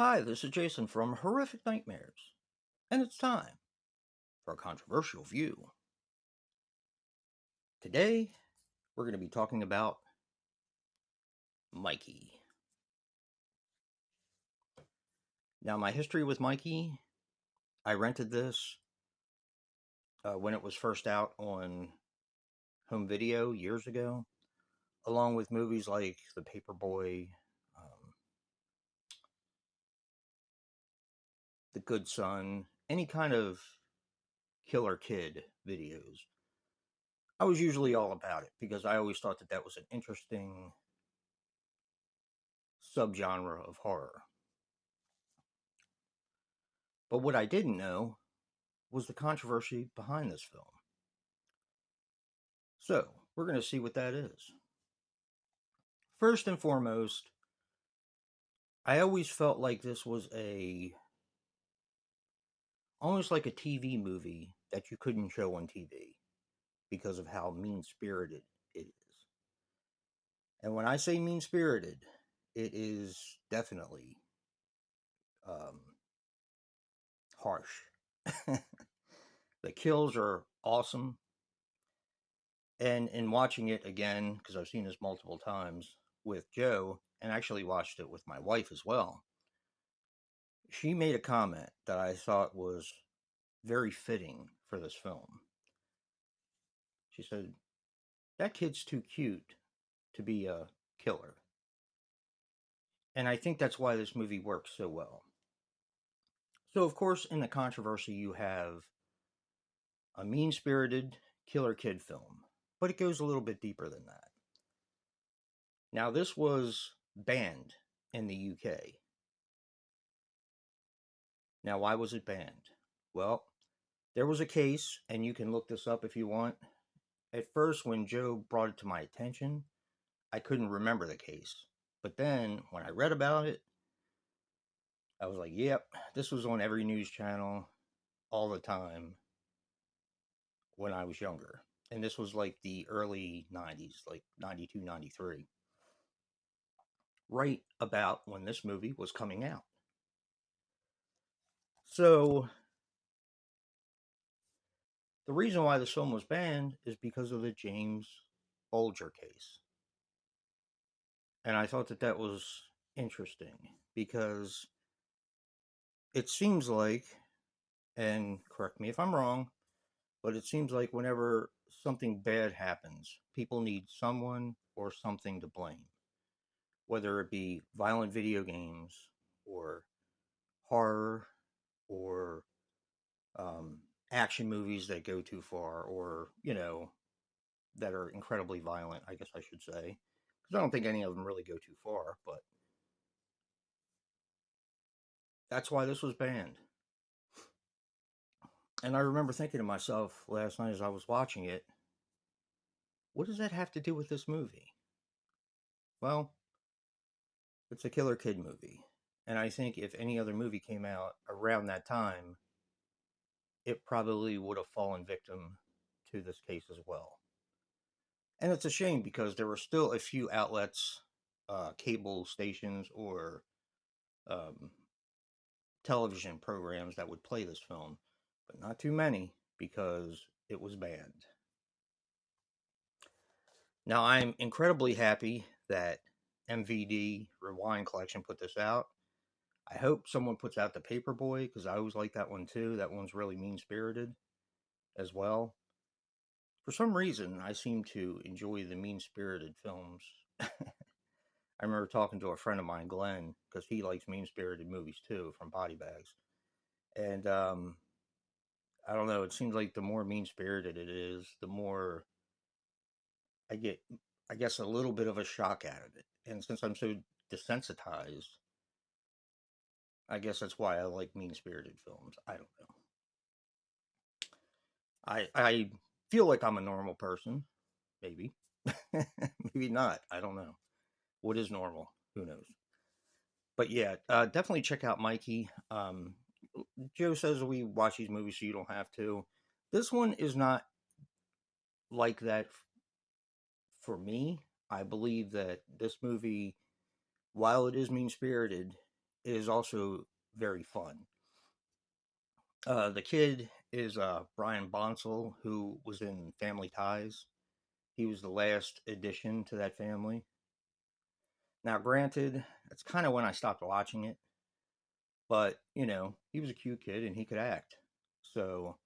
Hi, this is Jason from Horrific Nightmares, and it's time for a controversial view. Today, we're going to be talking about Mikey. Now, my history with Mikey, I rented this when it was first out on home video years ago, along with movies like The Paperboy, um, The Good Son, any kind of killer kid videos. I was usually all about it because I always thought that that was an interesting subgenre of horror. But what I didn't know was the controversy behind this film. So, we're going to see what that is. First and foremost, I always felt like this was almost like a TV movie that you couldn't show on TV because of how mean-spirited it is. And when I say mean-spirited, it is definitely um, harsh. The kills are awesome. And in watching it again, because I've seen this multiple times with Joe, and actually watched it with my wife as well, she made a comment that I thought was very fitting for this film. She said, "That kid's too cute to be a killer." And I think that's why this movie works so well. So, of course, in the controversy, you have a mean spirited killer kid film, but it goes a little bit deeper than that. Now, this was banned in the UK. Now, why was it banned? Well, there was a case, and you can look this up if you want. At first, when Joe brought it to my attention, I couldn't remember the case. But then, when I read about it, I was like, yep, this was on every news channel all the time when I was younger. And this was like the early 90s, like 92, 93, right about when this movie was coming out. So, the reason why this film was banned is because of the James Bulger case. And I thought that that was interesting because it seems like, and correct me if I'm wrong, but it seems like whenever something bad happens, people need someone or something to blame, whether it be violent video games or horror or um, action movies that go too far or, that are incredibly violent, I guess I should say. Because I don't think any of them really go too far, but that's why this was banned. And I remember thinking to myself last night as I was watching it, what does that have to do with this movie? Well, it's a killer kid movie. And I think if any other movie came out around that time, it probably would have fallen victim to this case as well. And it's a shame because there were still a few outlets, cable stations, or um, television programs that would play this film, but not too many because it was banned. Now, I'm incredibly happy that MVD Rewind Collection put this out. I hope someone puts out the Paperboy because I always like that one too. That one's really mean spirited as well. For some reason, I seem to enjoy the mean spirited films. I remember talking to a friend of mine, Glenn, because he likes mean spirited movies too from Body Bags. And I don't know, it seems like the more mean spirited it is, the more I get, I guess, a little bit of a shock out of it. And since I'm so desensitized, I guess that's why I like mean spirited films. I don't know. I feel like I'm a normal person, maybe. Maybe not. I don't know. What is normal? Who knows? But yeah, definitely check out Mikey. Joe says we watch these movies so you don't have to. This one is not like that for me. I believe that this movie, while it is mean spirited, is also very fun. The kid is Brian Bonsall, who was in Family Ties. He was the last addition to that family. Now, granted, that's kind of when I stopped watching it, but he was a cute kid and he could act. So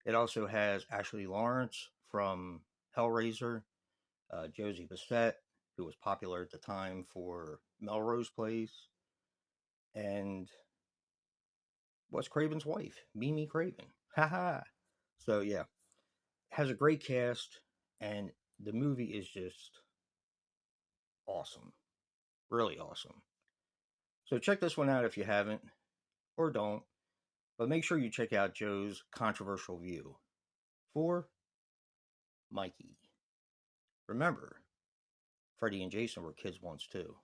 it also has Ashley Lawrence from Hellraiser, Josie Bissett, who was popular at the time for Melrose Place, and Wes Craven's wife, Mimi Craven. Haha. So yeah, has a great cast, and the movie is just awesome, really awesome. So check this one out if you haven't, or don't. But make sure you check out Joe's controversial view for Mikey. Remember, Freddy and Jason were kids once too.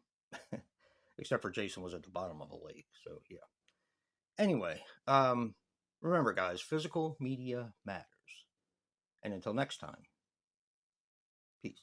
Except for Jason was at the bottom of a lake. So yeah. Anyway, remember guys, physical media matters. And until next time, peace.